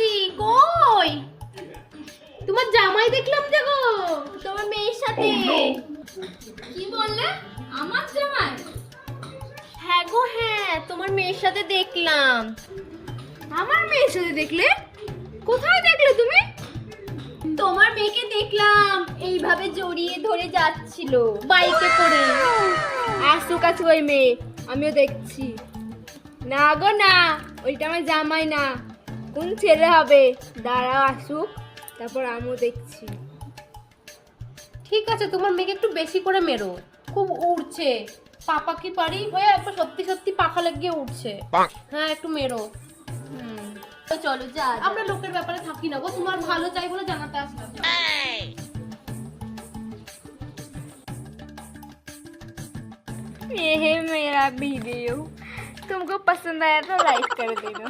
বৌদি কই? তোমার জামাই দেখলাম যে গো, তোমার মেয়ের সাথে। কি বললে? আমার জামাই? হ্যাঁ গো হ্যাঁ, তোমার মেয়ের সাথে দেখলাম। আমার মেয়ের সাথে দেখলে? কোথায় দেখলে তুমি? তোমার মেয়েকে দেখলাম এইভাবে জড়িয়ে ধরে যাচ্ছিল বাইকে করে। আসুক আসুক ওই মেয়ে, আমিও দেখছি। না গো না, ওইটা আমার জামাই না, কোন ছেলে হবে? দাঁড়াও আসুক, তারপর আমিও দেখছি। ঠিক আছে, তোমার মেয়েকে একটু বেশি করে মেরো, খুব উড়ছে। পাপা কি পারি হয়ে একবার সত্যি সত্যি পাখা লাগিয়ে উঠছে। হ্যাঁ একটু মেরো। তো চলো যা। আমরা লোকের ব্যাপারে থাকি না গো, তোমার ভালো চাই বলে জানাতে আসলাম। ये है मेरा वीडियो, तुमको पसंद आया तो लाइक कर देना।